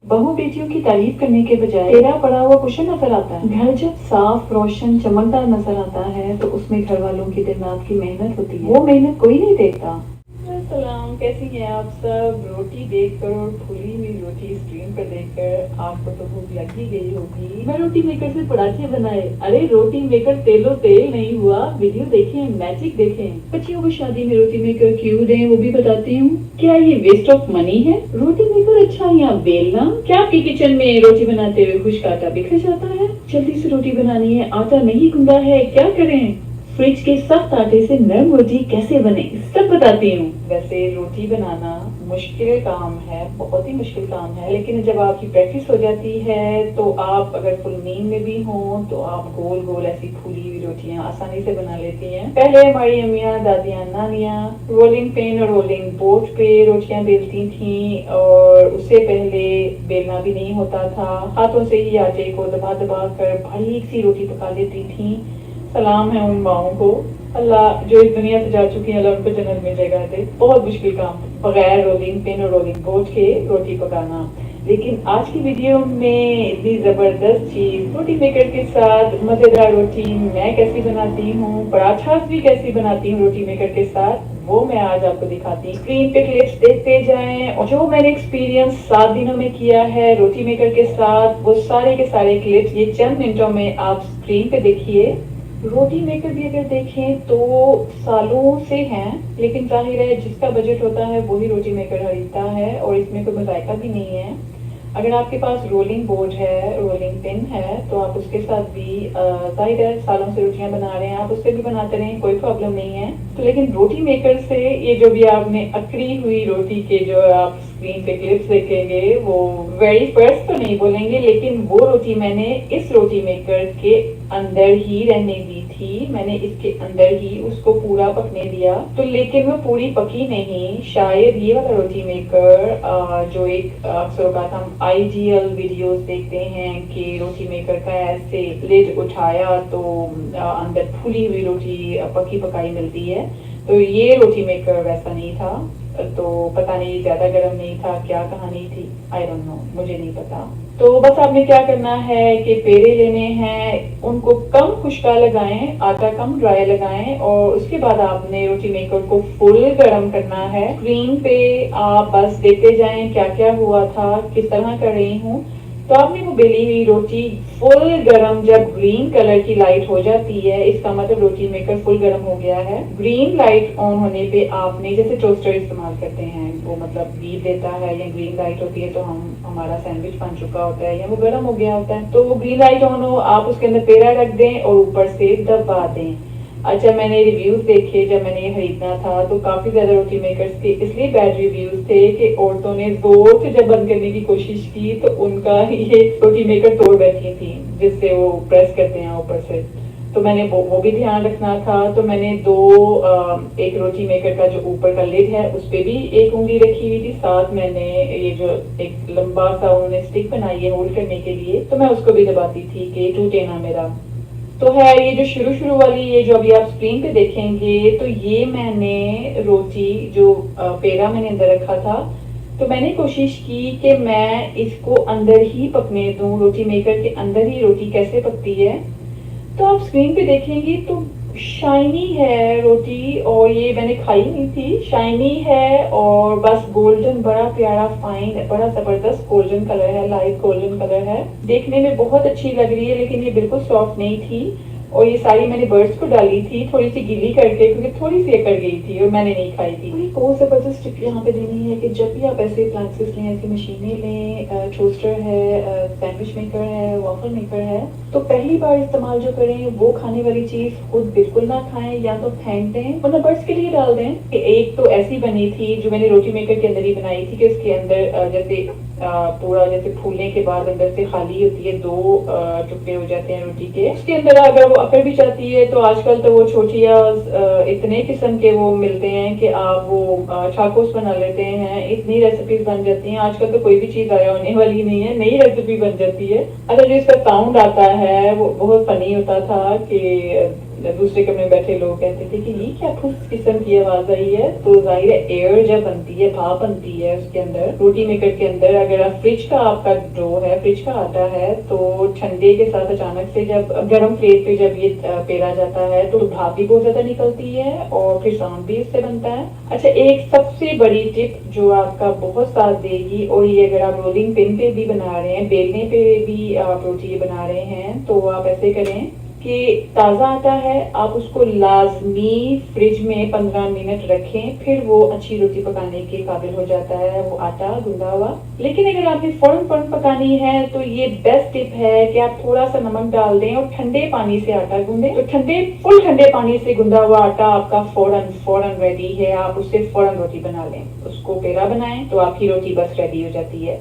बहू बेटियों की तारीफ करने के बजाय टेढ़ा पड़ा हुआ कुशन नजर आता है। घर जब साफ रोशन चमकदार नजर आता है तो उसमें घर वालों की दिन रात की मेहनत होती है, वो मेहनत कोई नहीं देखता। सलाम, कैसी हैं आप सब। रोटी देखकर और फूली हुई रोटी स्क्रीन पर देखकर आपको तो भूख लग ही गई होगी। मैं रोटी मेकर से पराठे बनाए। अरे रोटी मेकर तेलो तेल नहीं हुआ। वीडियो देखें, मैजिक देखें। बच्चियों को शादी में रोटी मेकर क्यों दें वो भी बताती हूँ। क्या ये वेस्ट ऑफ मनी है? रोटी मेकर अच्छा या बेलना? क्या आपकी किचन में रोटी बनाते हुए खुश्क आटा बिखर जाता है? जल्दी से रोटी बनानी है, आटा नहीं गूंदा है, क्या करें? फ्रिज के सख्त आटे से नरम रोटी कैसे बने सब बताती हूँ। वैसे रोटी बनाना मुश्किल काम है, बहुत ही मुश्किल काम है, लेकिन जब आपकी प्रैक्टिस हो जाती है तो आप अगर फुल नींद में भी हो तो आप गोल गोल ऐसी फूली हुई रोटियां आसानी से बना लेती हैं। पहले हमारी अम्मियां, दादियां, नानियां रोलिंग पिन और रोलिंग बोर्ड पे रोटियां बेलती थी, और उससे पहले बेलना भी नहीं होता था, हाथों से ही आटे को दबा दबा कर बारीक सी रोटी पका लेती थी। सलाम है उन माओं को, अल्लाह जो इस दुनिया से जा चुकी है, अल्लाह उनको जन्नत में जगह दे। बहुत मुश्किल काम बगैर रोलिंग पिन और रोलिंग बोर्ड के रोटी पकाना। लेकिन आज की वीडियो में इतनी जबरदस्त चीज रोटी मेकर के साथ मजेदार रोटी मैं कैसी बनाती हूँ, पराठा भी कैसी बनाती हूँ रोटी मेकर के साथ, वो मैं आज आपको दिखाती हूँ। स्क्रीन पे क्लिप्स देखते जाएं, और जो मैंने एक्सपीरियंस 7 दिनों में किया है रोटी मेकर के साथ, वो सारे के सारे क्लिप्स ये चंद मिनटों में आप स्क्रीन पे देखिए। रोटी मेकर भी अगर देखें तो सालों से हैं, लेकिन जाहिर है जिसका बजट होता है वही रोटी मेकर खरीदता है, और इसमें कोई मजायका भी नहीं है। अगर आपके पास रोलिंग बोर्ड है, रोलिंग पिन है, तो आप उसके साथ भी जाहिर है सालों से रोटियां बना रहे हैं, आप उससे भी बनाते रहें, कोई प्रॉब्लम नहीं है। तो लेकिन रोटी मेकर से ये जो भी आपने अकड़ी हुई रोटी के जो आप स्क्रीन पे क्लिप्स देखेंगे, वो वेरी फर्स्ट तो नहीं बोलेंगे, लेकिन वो रोटी मैंने इस रोटी मेकर के अंदर ही रहने दी थी। मैंने इसके अंदर ही उसको पूरा पकने दिया, तो लेकिन वो पूरी पकी नहीं। शायद ये वाला रोटी मेकर जो एक अक्सर औकात हम IGL वीडियोस देखते हैं कि रोटी मेकर का ऐसे लिड उठाया तो अंदर फूली हुई रोटी पकी पकाई मिलती है, तो ये रोटी मेकर वैसा नहीं था। तो पता नहीं ज्यादा गर्म नहीं था, क्या कहानी थी, आई डोंट नो, मुझे नहीं पता। तो बस आपने क्या करना है कि पेड़े लेने हैं, उनको कम खुश्का लगाएं, आटा कम ड्राई लगाएं, और उसके बाद आपने रोटी मेकर को फुल गरम करना है। स्क्रीन पे आप बस देखते जाएं क्या क्या हुआ था, किस तरह कर रही हूँ। तो आपने वो बेली हुई रोटी फुल गरम जब ग्रीन कलर की लाइट हो जाती है, इसका मतलब रोटी मेकर फुल गरम हो गया है। ग्रीन लाइट ऑन होने पे आपने, जैसे टोस्टर इस्तेमाल करते हैं, वो मतलब बीप देता है या ग्रीन लाइट होती है तो हमारा सैंडविच बन चुका होता है या वो गर्म हो गया होता है, तो वो ग्रीन लाइट ऑन हो, आप उसके अंदर पेड़ा रख दें और ऊपर से दबा दें। अच्छा, मैंने रिव्यूज देखे जब मैंने ये खरीदना था, तो काफी ज्यादा रोटी मेकर्स के इसलिए बैड रिव्यूज थे कि औरतों ने जोर से जब बंद करने की कोशिश की तो उनका ये रोटी मेकर तोड़ बैठी थी, जिससे वो प्रेस करते हैं ऊपर से। तो मैंने वो भी ध्यान रखना था। तो मैंने एक रोटी मेकर का जो ऊपर का लिड है उस पे भी एक उंगली रखी हुई थी, साथ मैंने ये जो एक लंबा सा उन्होंने स्टिक बनाई है होल्ड करने के लिए, तो मैं उसको भी दबाती थी कि टूटे ना मेरा। तो है ये जो शुरू वाली, ये जो अभी आप स्क्रीन पे देखेंगे, तो ये मैंने रोटी जो पेड़ा मैंने अंदर रखा था, तो मैंने कोशिश की कि मैं इसको अंदर ही पकने दूं, रोटी मेकर के अंदर ही रोटी कैसे पकती है। तो आप स्क्रीन पे देखेंगे तो शाइनी है रोटी, और ये मैंने खाई नहीं थी, शाइनी है और बस गोल्डन, बड़ा प्यारा फाइन, बड़ा जबरदस्त गोल्डन कलर है, लाइट गोल्डन कलर है, देखने में बहुत अच्छी लग रही है, लेकिन ये बिल्कुल सॉफ्ट नहीं थी। और ये सारी मैंने बर्ड्स को डाली थी थोड़ी सी गीली करके, क्योंकि थोड़ी सी अकड़ गई थी और मैंने नहीं खाई थी। एक और जबरदस्त टिप यहाँ पे देनी है कि जब भी आप ऐसे अप्लायंसेस लें, ऐसी मशीनें लें, टोस्टर है, सैंडविच मेकर है, वॉफल मेकर है, तो पहली बार इस्तेमाल जो करें वो खाने वाली चीज खुद बिल्कुल ना खाएं, या तो फेंक दें वरना बर्ड्स के लिए डाल दें। कि एक तो ऐसी बनी थी जो मैंने रोटी मेकर के अंदर ही बनाई थी कि उसके अंदर जैसे पूरा जैसे फूलने के बाद अंदर से खाली होती है, 2 टुकड़े हो जाते हैं रोटी के, उसके अंदर अगर वो अकड़ भी जाती है तो आजकल तो वो छोटिया इतने किस्म के वो मिलते हैं कि आप वो चाकोस बना लेते हैं, इतनी रेसिपीज बन जाती हैं। आजकल तो कोई भी चीज आया होने वाली नहीं है, नई रेसिपी बन जाती है। अच्छा, जो इसका साउंड आता है वो बहुत फनी होता था कि दूसरे कमरे में बैठे लोग कहते थे कि ये क्या फुस किस्म की आवाज आई है। तो जाहिर है एयर जब बनती है, भाप बनती है उसके अंदर, रोटी मेकर के अंदर। अगर आप फ्रिज का आपका डो है, फ्रिज का आटा है, तो ठंडे के साथ अचानक से जब गर्म प्लेट पे जब ये पेरा जाता है तो भाप भी बहुत ज्यादा निकलती है और फिर साउंड भी इससे बनता है। अच्छा, एक सबसे बड़ी टिप जो आपका बहुत साथ देगी, और ये अगर आप रोलिंग पिन पे भी बना रहे हैं, बेलने पे भी आप रोटी बना रहे हैं, तो आप ऐसे करें कि ताज़ा आटा है, आप उसको लाजमी फ्रिज में 15 मिनट रखें, फिर वो अच्छी रोटी पकाने के काबिल हो जाता है वो आटा गूंदा हुआ। लेकिन अगर आपने फौरन पकानी है तो ये बेस्ट टिप है कि आप थोड़ा सा नमक डाल दें और ठंडे पानी से आटा गूंदें। तो फुल ठंडे पानी से गूंदा हुआ आटा आपका फौरन रेडी है, आप उससे फौरन रोटी बना लें, उसको पेड़ा बनाएं तो आपकी रोटी बस रेडी हो जाती है।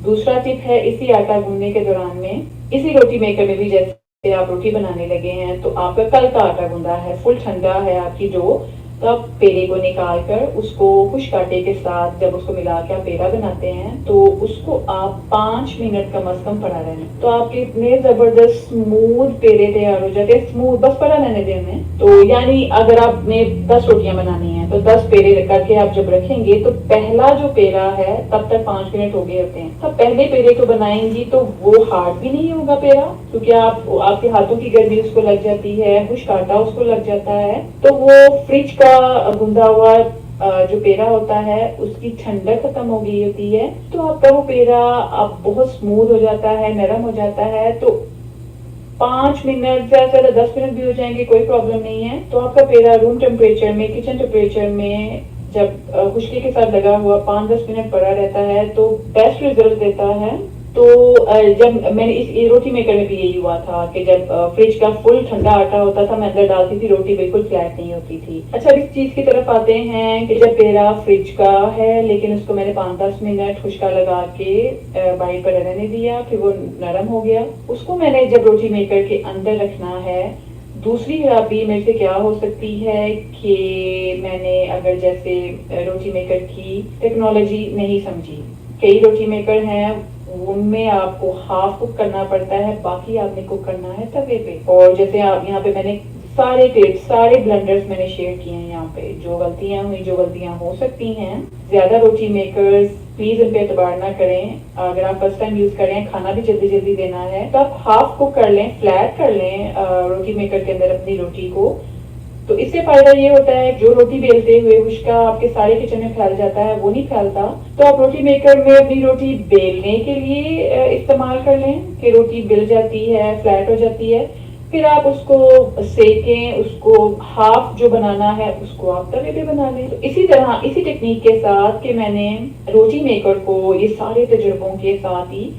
दूसरा टिप है, इसी आटा गूंदने के दौरान में इसी रोटी मेकर में भी जैसे आप रोटी बनाने लगे हैं तो आपका कल का आटा गूंदा है, फुल ठंडा है आपकी डो, तो आप पेड़े को निकाल कर उसको खुश्क आटे के साथ जब उसको मिला के आप पेड़ा बनाते हैं तो उसको आप 5 मिनट कम से कम पड़ा रहने, तो आपके इतने जबरदस्त स्मूथ पेड़े तैयार हो जाते हैं। स्मूथ बस पड़ा रहने देने। तो यानी अगर आपने 10 रोटियां बनानी है तो 10 पेड़े करके आप जब रखेंगे तो पहला जो पेड़ा है तब तक 5 मिनट हो गए होते हैं। तब पहले पेड़े को बनाएंगी तो वो हार्ड भी नहीं होगा पेड़ा, क्योंकि आपके हाथों की गर्मी उसको लग जाती है, खुश्क आटा उसको लग जाता है, तो वो फ्रिज का गूंदा हुआ जो पेड़ा होता है उसकी ठंडक खत्म हो गई होती है, तो आपका वो पेड़ा आप बहुत स्मूथ हो जाता है, नरम हो जाता है। तो 5 मिनट से ज्यादा 10 मिनट भी हो जाएंगे, कोई प्रॉब्लम नहीं है। तो आपका पेड़ा रूम टेम्परेचर में, किचन टेम्परेचर में जब खुश्की के साथ लगा हुआ 5-10 मिनट पड़ा रहता है तो बेस्ट रिजल्ट देता है। तो जब मैंने इस रोटी मेकर में भी यही हुआ था कि जब फ्रिज का फुल ठंडा आटा होता था, मैं अंदर डालती थी, रोटी बिल्कुल फ्लैट नहीं होती थी। अच्छा, इस चीज की तरफ आते हैं कि जब पेड़ा फ्रिज का है लेकिन उसको मैंने 5-10 मिनट खुश्का लगा के बाहर पर रहने दिया, फिर वो नरम हो गया, उसको मैंने जब रोटी मेकर के अंदर रखना है। दूसरी खराबी मेरे से क्या हो सकती है कि मैंने अगर जैसे रोटी मेकर की टेक्नोलॉजी नहीं समझी, कई रोटी मेकर हैं उनमें आपको हाफ कुक करना पड़ता है, बाकी आपने कुक करना है तवे पे। और जैसे आप यहाँ पे मैंने सारे टिप्स, सारे ब्लेंडर्स मैंने शेयर किए हैं यहाँ पे, जो गलतियां हुई, जो गलतियां हो सकती हैं। ज्यादा रोटी मेकर्स प्लीज इन पे एतबार ना करें। अगर आप फर्स्ट टाइम यूज कर रहे हैं, खाना भी जल्दी जल्दी देना है, तो आप हाफ कुक कर लें, फ्लैट कर लें रोटी मेकर के अंदर अपनी रोटी को। तो इससे फायदा ये होता है जो रोटी बेलते हुए उसका आपके सारे किचन में फैल जाता है, वो नहीं फैलता। तो आप रोटी मेकर में अपनी रोटी बेलने के लिए इस्तेमाल कर लें कि रोटी बेल जाती है, फ्लैट हो जाती है, फिर आप उसको सेकें, उसको हाफ जो बनाना है उसको आप तवे पे बना लें। तो इसी तरह इसी टेक्निक के साथ कि मैंने रोटी मेकर को ये सारे तजुर्बों के साथ ही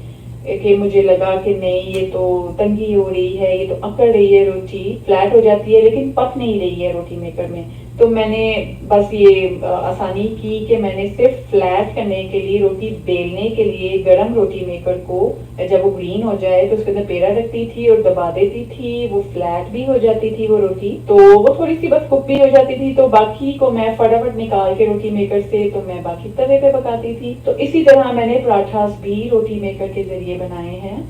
कि मुझे लगा कि नहीं ये तो तंगी हो रही है, ये तो अकड़ रही है, रोटी फ्लैट हो जाती है लेकिन पक नहीं रही है रोटी मेकर में, तो मैंने बस ये आसानी की कि मैंने सिर्फ फ्लैट करने के लिए, रोटी बेलने के लिए गरम रोटी मेकर को जब वो ग्रीन हो जाए तो उसके अंदर पेड़ा रखती थी और दबा देती थी, वो फ्लैट भी हो जाती थी वो रोटी, तो वो थोड़ी सी बस कुक भी हो जाती थी। तो बाकी को मैं फटाफट निकाल के रोटी मेकर से तो मैं बाकी तवे पे पकाती थी। तो इसी तरह मैंने पराठास भी रोटी मेकर के जरिए बनाए हैं।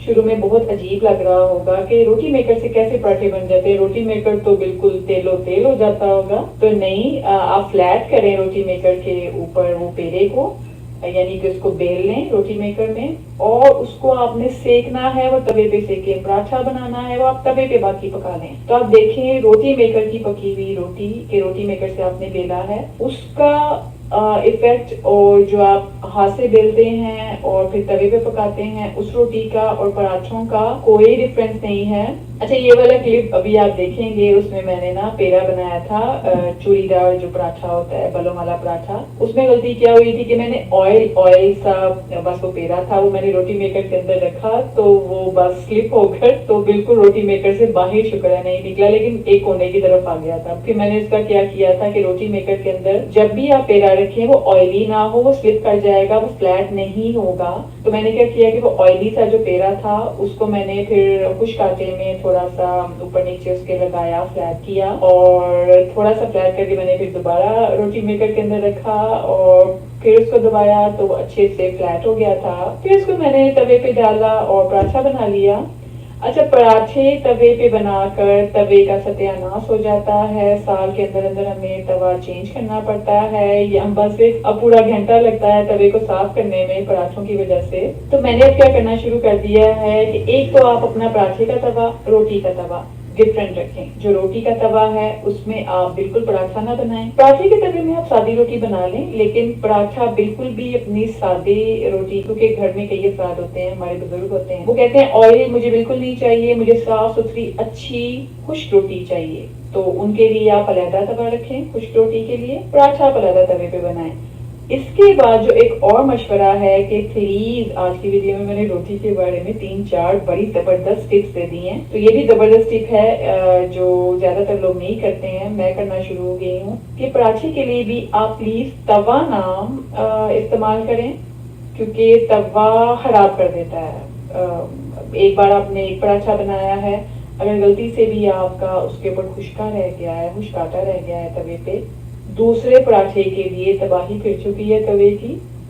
शुरू में बहुत अजीब लग रहा होगा कि रोटी मेकर से कैसे पराठे बन जाते हैं, रोटी मेकर तो बिल्कुल तेलो तेल हो जाता होगा। तो नहीं, आप फ्लैट करें रोटी मेकर के ऊपर वो पेड़े को, यानी कि उसको बेल लें रोटी मेकर में, और उसको आपने सेकना है, वो तवे पे सेके। पराठा बनाना है वो आप तवे पे बाकी पका लें। तो आप देखें रोटी मेकर की पकी हुई रोटी के रोटी मेकर से आपने बेला है, उसका इफेक्ट और जो आप हाथ से बेलते हैं और फिर तवे पे पकाते हैं उस रोटी का और पराठों का कोई डिफरेंस नहीं है। अच्छा, ये वाला क्लिप अभी आप देखेंगे, उसमें मैंने ना पेड़ा बनाया था, चूड़ीदार जो पराठा होता है, बलों वाला पराठा। उसमें गलती क्या हुई थी कि मैंने ऑयल सा बस वो पेड़ा था वो मैंने रोटी मेकर के अंदर रखा, तो वो बस स्लिप होकर तो बिल्कुल रोटी मेकर से बाहर शुक्र है नहीं निकला, लेकिन एक कोने की तरफ आ गया था। फिर मैंने इसका क्या किया था कि रोटी मेकर के अंदर जब भी आप पेड़ा रखें वो ऑयली ना हो, वो स्लिप कर जाएगा, वो फ्लैट नहीं होगा। तो मैंने क्या किया कि वो ऑयली सा जो पेड़ा था उसको मैंने फिर खुश्क आटे में थोड़ा सा ऊपर नीचे उसके लगाया, फ्लैट किया, और थोड़ा सा फ्लैट करके मैंने फिर दोबारा रोटी मेकर के अंदर रखा और फिर उसको दबाया तो वो अच्छे से फ्लैट हो गया था। फिर उसको मैंने तवे पे डाला और पराठा बना लिया। अच्छा, पराठे तवे पे बनाकर तवे का सत्यानाश हो जाता है। साल के अंदर अंदर हमें तवा चेंज करना पड़ता है, या बस अब पूरा घंटा लगता है तवे को साफ करने में पराठों की वजह से। तो मैंने अब क्या करना शुरू कर दिया है कि एक तो आप अपना पराठे का तवा, रोटी का तवा डिफरेंट रखें। जो रोटी का तवा है उसमें आप बिल्कुल पराठा ना बनाएं। पराठे के तवे में आप सादी रोटी बना लें, लेकिन पराठा बिल्कुल भी अपनी सादी रोटी, क्योंकि घर में कई अफराद होते हैं, हमारे बुजुर्ग होते हैं, वो कहते हैं ऑयल मुझे बिल्कुल नहीं चाहिए, मुझे साफ सुथरी अच्छी खुश्क रोटी चाहिए। तो उनके लिए आप अलहदा तवा रखें, खुश्क रोटी के लिए पराठा आप अलहदा तवे पे बनाएं। इसके बाद जो एक और मशवरा है कि प्लीज, आज की वीडियो में मैंने रोटी के बारे में 3-4 बड़ी जबरदस्त टिप्स दे दी हैं। तो ये भी जबरदस्त टिप है जो ज्यादातर लोग नहीं करते हैं, मैं करना शुरू हो गई हूँ कि पराठे के लिए भी आप प्लीज तवा नाम इस्तेमाल करें, क्योंकि तवा खराब कर देता है। एक बार आपने एक पराठा बनाया है, अगर गलती से भी आपका उसके ऊपर खुश्का रह गया है, खुश्काटा रह गया है तवे पे, दूसरे पराठे के लिए तबाही फिर चुकी है तवे की,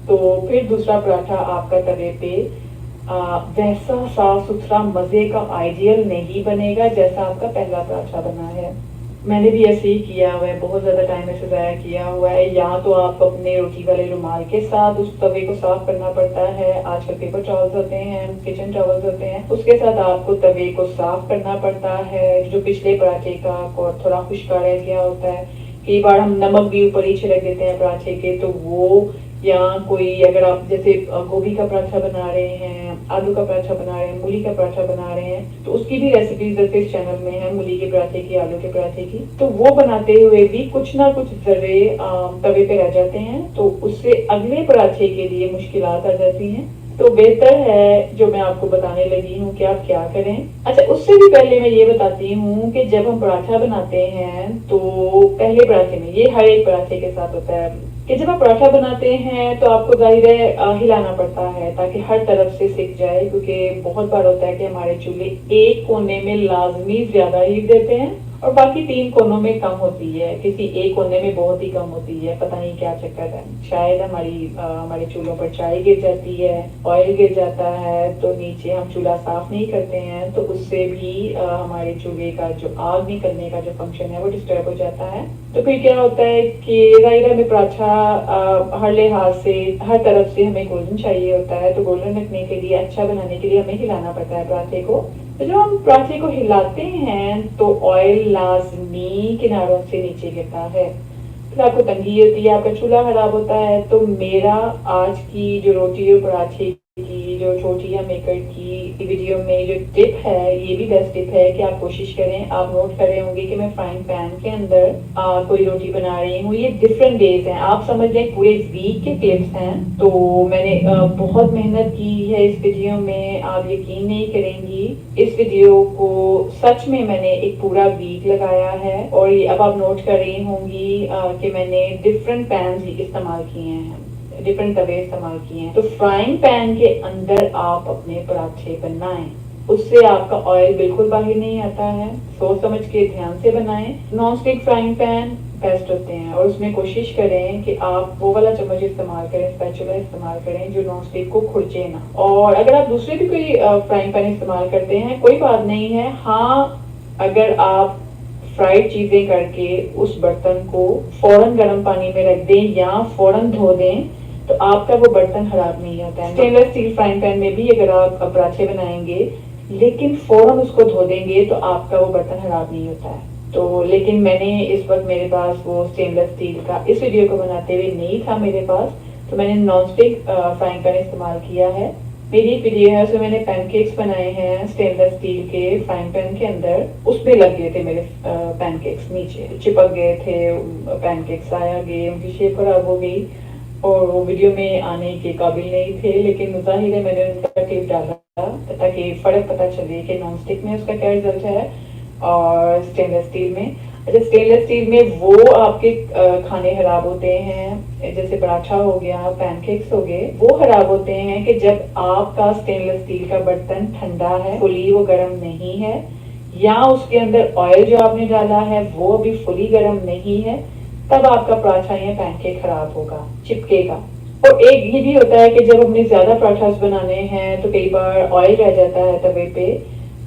तो फिर दूसरा पराठा आपका तवे पे वैसा साफ सुथरा मजे का आइडियल नहीं बनेगा जैसा आपका पहला पराठा बना है। मैंने भी ऐसे ही किया हुआ है, बहुत ज्यादा टाइम ऐसे जाया किया हुआ है। या तो आप अपने रोटी वाले रुमाल के साथ उस तवे को साफ करना पड़ता है, आजकल पेपर टॉवल्स होते हैं, किचन टॉवल्स होते हैं, उसके साथ आपको तवे को साफ करना पड़ता है। जो पिछले पराठे का थोड़ा खुश्का रह गया होता है, कई बार हम नमक भी ऊपर ही छिड़क देते हैं पराठे के, तो वो, या कोई अगर आप जैसे गोभी का पराठा बना रहे हैं, आलू का पराठा बना रहे हैं, मूली का पराठा बना रहे हैं, तो उसकी भी रेसिपीज जैसे इस चैनल में है, मूली के पराठे की, आलू के पराठे की, तो वो बनाते हुए भी कुछ ना कुछ जर्रे तवे पे रह जाते हैं, तो उससे अगले पराठे के लिए मुश्किलात आ जाती हैं। तो बेहतर है जो मैं आपको बताने लगी हूँ कि आप क्या करें। अच्छा, उससे भी पहले मैं ये बताती हूँ कि जब हम पराठा बनाते हैं तो पहले पराठे में, ये हर एक पराठे के साथ होता है कि जब आप पराठा बनाते हैं तो आपको जाहिर है हिलाना पड़ता है ताकि हर तरफ से सिक जाए, क्योंकि बहुत बार होता है कि हमारे चूल्हे एक कोने में लाजमी ज्यादा हीट देते हैं और बाकी 3 कोनों में कम होती है, किसी एक कोने में बहुत ही कम होती है। पता नहीं क्या चक्कर है, शायद हमारे चूल्हों पर चाय गिर जाती है, ऑयल गिर जाता है, तो नीचे हम चूल्हा साफ नहीं करते हैं, तो उससे भी हमारे चूल्हे का जो आग निकलने का जो फंक्शन है वो डिस्टर्ब हो जाता है। तो फिर क्या होता है कि जाहिर है हमें पराठा हर लिहाज से, हर तरफ से हमें गोल्डन चाहिए होता है, तो गोल्डन रखने के लिए, अच्छा बनाने के लिए हमें हिलाना पड़ता है पराठे को। तो जब हम पराठे को हिलाते हैं तो ऑयल लाजमी किनारों से नीचे गिरता है, फिर आपको तंगी होती है, आपका चूल्हा खराब होता है। तो मेरा आज की जो रोटी और पराठे की जो छोटिया मेकर की वीडियो में जो टिप है, ये भी बेस्ट टिप है कि आप कोशिश करें, आप नोट कर रहे होंगे कि मैं फ्राइंग पैन के अंदर कोई रोटी बना रही हूँ। ये डिफरेंट डेज हैं, आप समझ लें पूरे वीक के क्लिप्स हैं। तो मैंने बहुत मेहनत की है इस वीडियो में, आप यकीन नहीं करेंगी, इस वीडियो को सच में मैंने एक पूरा वीक लगाया है। और ये अब आप नोट कर रही होंगी कि मैंने डिफरेंट पैन इस्तेमाल किए हैं, डिफरेंट तवे इस्तेमाल किए हैं। तो फ्राइंग पैन के अंदर आप अपने पराठे बनाएं, उससे आपका ऑयल बिल्कुल बाहर नहीं आता है। सोच समझ के ध्यान से बनाएं। Non stick frying pan best होते हैं, और उसमें कोशिश करें कि आप वो वाला चम्मच इस्तेमाल करें, स्पैचुला इस्तेमाल करें जो नॉन स्टिक को खुरचे ना। और अगर आप दूसरे भी कोई फ्राइंग पैन इस्तेमाल करते हैं, कोई बात नहीं है। हाँ, अगर आप फ्राइड चीजें करके उस बर्तन को फौरन गर्म पानी में रख दें या फौरन धो दें, तो आपका वो बर्तन खराब नहीं होता है। स्टेनलेस स्टील फ्राइंग पैन में भी अगर आप पराठे बनाएंगे लेकिन फौरन उसको धो देंगे तो आपका वो बर्तन खराब नहीं होता है। तो लेकिन मैंने इस वक्त मेरे पास वो स्टेनलेस स्टील का, इस वीडियो को बनाते हुए नहीं था मेरे पास, तो मैंने नॉन स्टिक फ्राइंग पैन इस्तेमाल किया है। मेरी एक वीडियो है, उसमें मैंने पैनकेक्स बनाए हैं स्टेनलेस स्टील के फ्राइंग पैन के अंदर, उसमें लग गए थे मेरे पैनकेक्स, नीचे चिपक गए थे पैनकेक्स, आया गए, उनकी शेप खराब हो गई और वो वीडियो में आने के काबिल नहीं थे। लेकिन जाहिर है मैंने उनका क्लिप डाला ताकि फर्क पता चले कि नॉन स्टिक में उसका क्या रिजल्ट है और स्टेनलेस स्टील में। अच्छा, स्टेनलेस स्टील में वो आपके खाने खराब होते हैं, जैसे पराठा हो गया, पैनकेक्स हो गए, वो खराब होते हैं कि जब आपका स्टेनलेस स्टील का बर्तन ठंडा है, फुली वो गर्म नहीं है, या उसके अंदर ऑयल जो आपने डाला है वो भी फुली गर्म नहीं है, तब आपका पराठा या पैनकेक खराब होगा, चिपकेगा। और एक ये भी होता है कि जब हमने ज्यादा पराठास बनाने हैं तो कई बार ऑयल रह जाता है तवे पे,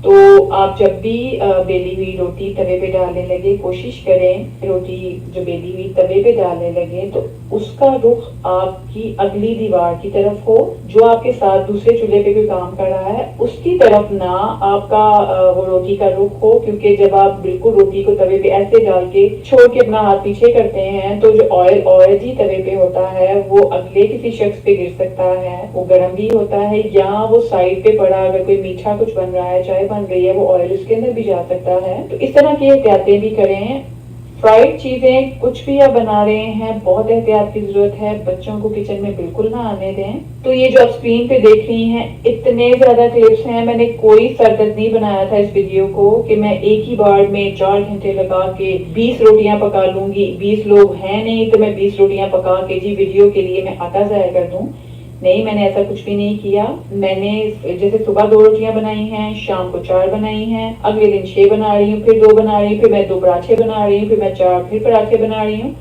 तो आप जब भी बेली हुई रोटी तवे पे डालने लगे, कोशिश करें रोटी जो बेली हुई तवे पे डालने लगे तो उसका रुख आपकी अगली दीवार की तरफ हो, जो आपके साथ दूसरे चूल्हे पे कोई काम कर रहा है उसकी तरफ ना आपका वो रोटी का रुख हो, क्योंकि जब आप बिल्कुल रोटी को तवे पे ऐसे डाल के छोड़ के अपना हाथ पीछे करते हैं तो जो ऑयल ऑलरेडी तवे पे होता है वो अगले किसी शख्स पे गिर सकता है, वो गर्म भी होता है, या वो साइड पे पड़ा अगर कोई मीठा कुछ बन रहा है, चाय बन रही है, वो ऑयल उसके अंदर भी जा सकता है। तो इस तरह की एहतियातें भी करें। फ्राइड चीजें कुछ भी आप बना रहे हैं बहुत एहतियात की जरूरत है, बच्चों को किचन में बिल्कुल ना आने दें। तो ये जो आप स्क्रीन पे देख रही हैं इतने ज्यादा क्लिप्स हैं, मैंने कोई सरदर्द नहीं बनाया था इस वीडियो को कि मैं एक ही बार में 4 घंटे लगा के 20 रोटियां पका लूंगी, 20 लोग हैं नहीं तो मैं 20 रोटियां पका के जी वीडियो के लिए मैं आटा जाया कर दूं। नहीं, मैंने ऐसा कुछ भी नहीं किया। मैंने जैसे सुबह 2 रोटियां बनाई हैं, शाम को 4 बनाई हैं, अगले दिन 6 बना रही हूँ, फिर 2 बना रही हूँ, फिर मैं 2 पराठे बना रही हूँ, फिर मैं 4 फिर पराठे बना रही हूँ।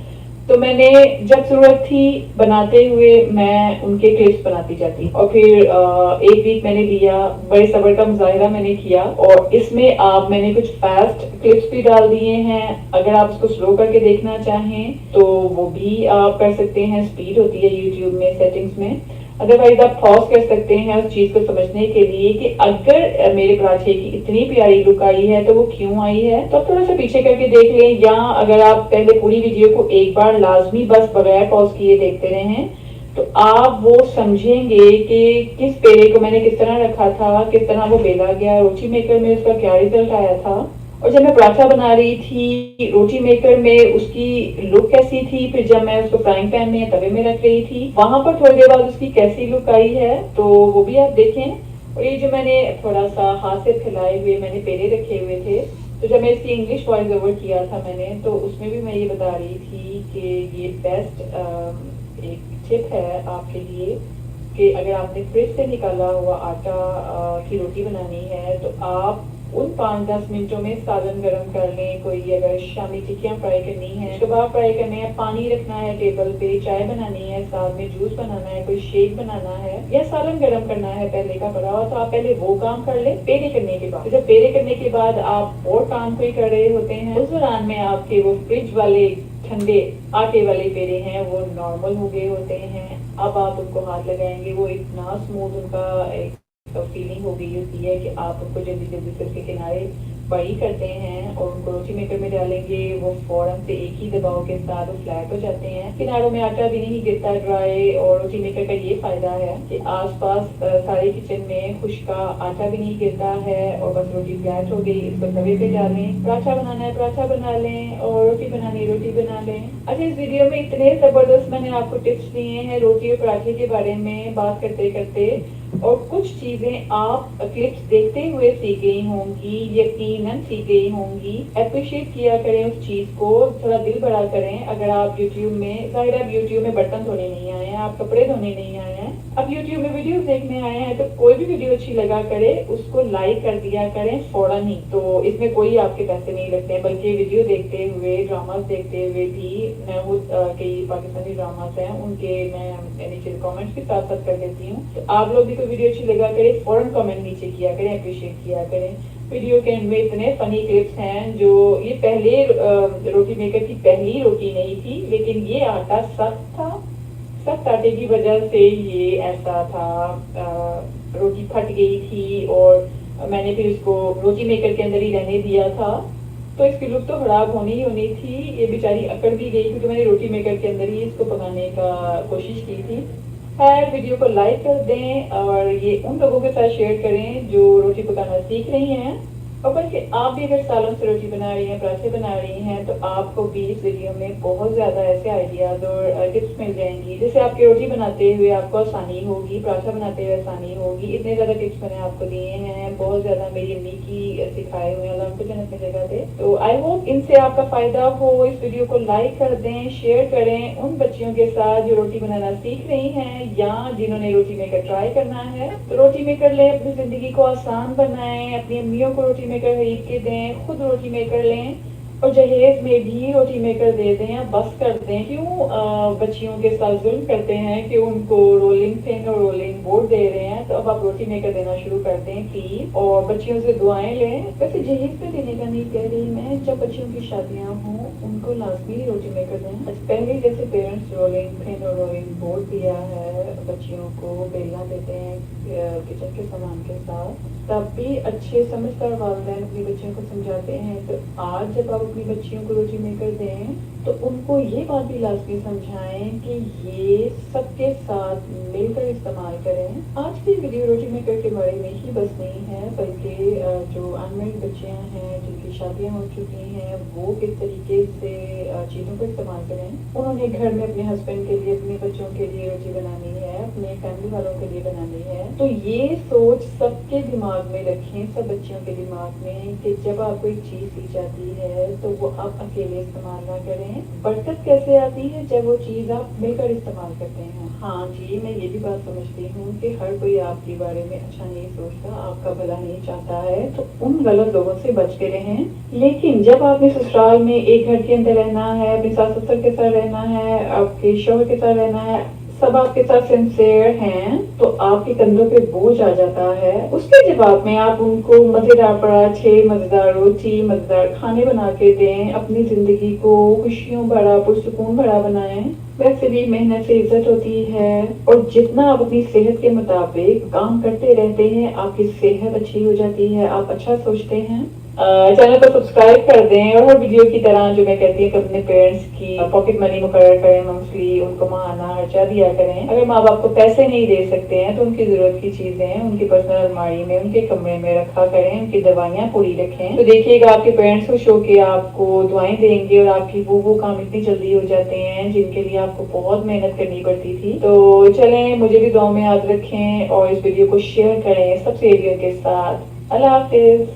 तो मैंने जब जरूरत थी बनाते हुए मैं उनके क्लिप्स बनाती जाती, और फिर एक वीक मैंने लिया, बड़े सब्र का मुजाहिरा मैंने किया, और इसमें आप मैंने कुछ फास्ट क्लिप्स भी डाल दिए हैं। अगर आप उसको स्लो करके देखना चाहें तो वो भी आप कर सकते हैं, स्पीड होती है यूट्यूब में सेटिंग्स में। अदरवाइज आप पॉज कर सकते हैं उस चीज को समझने के लिए कि अगर मेरे पराठे की इतनी प्यारी लुक आई है तो वो क्यों आई है, तो आप थोड़ा सा पीछे करके देख लें, या अगर आप पहले पूरी वीडियो को एक बार लाजमी बस बगैर पॉज किए देखते रहे हैं तो आप वो समझेंगे कि किस पेड़े को मैंने किस तरह रखा था, किस तरह वो बेला गया, रोटी मेकर में उसका क्या रिजल्ट आया था। और जब मैं पराठा बना रही थी रोटी मेकर में उसकी लुक कैसी थी, फिर जब मैं उसको फ्राइंग पैन में या तवे में रख रही थी वहां पर थोड़ी देर बाद उसकी कैसी लुक आई है, तो वो भी आप देखें। और ये जो मैंने थोड़ा सा हाथ से फैलाए हुए मैंने पेड़े रखे हुए थे, तो जब मैं इसकी इंग्लिश वॉइस ओवर किया था मैंने, तो उसमें भी मैं ये बता रही थी कि ये बेस्ट एक टिप है आपके लिए कि अगर आपने फ्रिज से निकाला हुआ आटा की रोटी बनानी है तो आप उन 5-10 मिनटों में सालन गरम कर लें। कोई अगर शामी टिक्कियां फ्राई करनी है, कबाब फ्राई करने हैं, पानी रखना है टेबल पे, चाय बनानी है, साथ में जूस बनाना है, कोई शेक बनाना है या सालन गरम करना है पहले का पड़ा हुआ, तो आप पहले वो काम कर ले पेड़े करने के बाद। तो जब पेड़े करने के बाद आप और काम कोई कर रहे होते हैं उस दौरान में आपके वो फ्रिज वाले ठंडे आटे वाले पेड़े हैं वो नॉर्मल हो गए होते हैं। अब आप उनको हाथ लगाएंगे वो इतना स्मूथ उनका एक फीलिंग हो गई होती है कि आप उनको जल्दी जल्दी से उसके किनारे बड़ी करते हैं और उनको रोटी मेकर में डालेंगे, वो फौरन से एक ही दबाव के साथ वो फ्लैट हो जाते हैं, किनारों में आटा भी नहीं गिरता ड्राई। और रोटी मेकर का ये फायदा है कि आसपास सारे किचन में खुश्का आटा भी नहीं गिरता है और बस रोटी फ्लैट हो गई, इसको तवे पे डालें, पराठा बनाना है पराठा बना लें और रोटी बनानी है रोटी बना लें। अच्छा, इस वीडियो में इतने जबरदस्त मैंने आपको टिप्स दिए हैं रोटी और पराठे के बारे में बात करते करते, और कुछ चीजें आप क्लिप्स देखते हुए सीख गई होंगी, यकीनन सीख गई होंगी। अप्रिशिएट किया करें उस चीज को, थोड़ा दिल बड़ा करें। अगर आप यूट्यूब में, जाहिर आप यूट्यूब में बर्तन धोने नहीं आए हैं, आप कपड़े धोने नहीं आए हैं, अब यूट्यूब में वीडियो देखने आए हैं, तो कोई भी वीडियो अच्छी लगा करे उसको लाइक कर दिया करें फौरन ही। तो इसमें कोई आपके पैसे नहीं लगते हैं, बल्कि वीडियो देखते हुए ड्रामास देखते हुए भी, मैं खुद कई पाकिस्तानी ड्रामास हैं उनके मैं नीचे कमेंट्स भी साथ साथ कर देती हूँ। तो आप लोग भी कोई वीडियो अच्छी लगा करे फौरन कमेंट नीचे किया करें, अप्रिशिएट किया करें। वीडियो के एंड में इतने फनी क्लिप्स हैं जो ये पहले रोटी मेकर की पहली रोटी नहीं थी, लेकिन ये आटा सख्त था, सख्त आटे की वजह से ये ऐसा था, रोटी फट गई थी और मैंने फिर इसको रोटी मेकर के अंदर ही रहने दिया था, तो इसकी लुक तो खराब होनी ही होनी थी। ये बेचारी अकड़ भी गई क्योंकि मैंने रोटी मेकर के अंदर ही इसको पकाने का कोशिश की थी। खैर, वीडियो को लाइक कर दें और ये उन लोगों के साथ शेयर करें जो रोटी पकाना सीख रही हैं, और बल्कि आप भी अगर सालों से रोटी बना रही हैं, पराठे बना रही हैं, तो आपको भी इस वीडियो में बहुत ज़्यादा ऐसे आइडियाज और टिप्स मिल जाएंगी जिससे आपकी रोटी बनाते हुए आपको आसानी होगी, पराठा बनाते हुए आसानी होगी। इतने ज़्यादा टिप्स मैंने आपको दिए हैं, बहुत ज़्यादा मेरी अम्मी की सिखाए हुए हैं, उनको जन्नत में जगह दे। तो आई होप इनसे आपका फ़ायदा हो। इस वीडियो को लाइक कर दें, शेयर करें उन बच्चियों के साथ जो रोटी बनाना सीख रही हैं या जिन्होंने रोटी मेकर ट्राई करना है। तो रोटी मेकर लें, अपनी ज़िंदगी को आसान बनाएं, अपनी अम्मियों को रोटी मेकर खरीद के दें, खुद रोटी मेकर लें और जहेज में भी रोटी मेकर दे दें या बस कर दें। क्यों बच्चियों के साथ जुल्म करते हैं कि उनको रोलिंग पिन और रोलिंग बोर्ड दे रहे हैं, तो अब आप रोटी मेकर देना शुरू कर दें प्लीज, और बच्चियों से दुआएं लें। वैसे जहेज पे देने का नहीं कह रही मैं, जब बच्चियों की शादियां हों उनको लाजमी रोटी मेकर दें। पहले जैसे पेरेंट्स रोलिंग पिन और रोलिंग बोर्ड दिया है, बच्चियों को बेलना देते हैं किचन के सामान के साथ, तब भी अच्छे समझदार वालिदैन अपनी बच्चियों को समझाते हैं। तो आज जब आप अपनी बच्चियों को रोटी मेकर दें तो उनको ये बात भी लाजमी समझाएं कि ये सबके साथ मिलकर इस्तेमाल करें। आज की वीडियो रोटी मेकर के बारे में ही बस नहीं है, बल्कि जो अनमेरिड बच्चियां हैं जिनकी शादियां हो चुकी हैं वो किस तरीके से चीज़ों को इस्तेमाल करें। उन्होंने घर में अपने हस्बैंड के लिए, अपने बच्चों के लिए रोटी बनानी है, अपने फैमिली वालों के लिए बनानी है, तो ये सोच सबके दिमाग में रखें, सब बच्चियों के दिमाग में, कि जब आप कोई चीज़ दी जाती है तो वो आप अकेले इस्तेमाल ना करें। बरकत कैसे आती है जब वो चीज़ आप मिलकर इस्तेमाल करते हैं। हाँ जी, मैं ये भी बात समझती हूँ कि हर कोई आपके बारे में अच्छा नहीं सोचता, आपका भला नहीं चाहता है, तो उन गलत लोगों से बच के रहें। लेकिन जब आपने ससुराल में एक घर के अंदर रहना है, अपने सास ससुर के साथ रहना है, आपके शौहर के साथ रहना है, सब आपके साथ सिंसियर हैं, तो आपके कंधों पे बोझ आ जाता है। उसके जवाब में आप उनको मजेदार पराठे, मजेदार रोटी, मजेदार खाने बना के दें, अपनी जिंदगी को खुशियों भरा, पुरसुकून भरा बनाएं। वैसे भी मेहनत से इज्जत होती है, और जितना आप अपनी सेहत के मुताबिक काम करते रहते हैं आपकी सेहत अच्छी हो जाती है, आप अच्छा सोचते हैं। चैनल को सब्सक्राइब कर दें, और हर वीडियो की तरह जो मैं कहती हूँ कि अपने पेरेंट्स की पॉकेट मनी मुकर्रर करें, मंथली उनको माहाना खर्चा दिया करें। अगर माँ बाप को पैसे नहीं दे सकते हैं तो उनकी जरूरत की चीजें उनकी पर्सनल अलमारी में, उनके कमरे में रखा करें, उनकी दवाइयाँ पूरी रखें। तो देखिएगा आपके पेरेंट्स खुश होकर आपको दुआएं देंगे, और आपकी वो काम इतनी जल्दी हो जाते हैं जिनके लिए आपको बहुत मेहनत करनी पड़ती थी। तो चलें, मुझे भी दुआ में याद रखें और इस वीडियो को शेयर करें सब सहेलियों के साथ। अल्लाह हाफिज।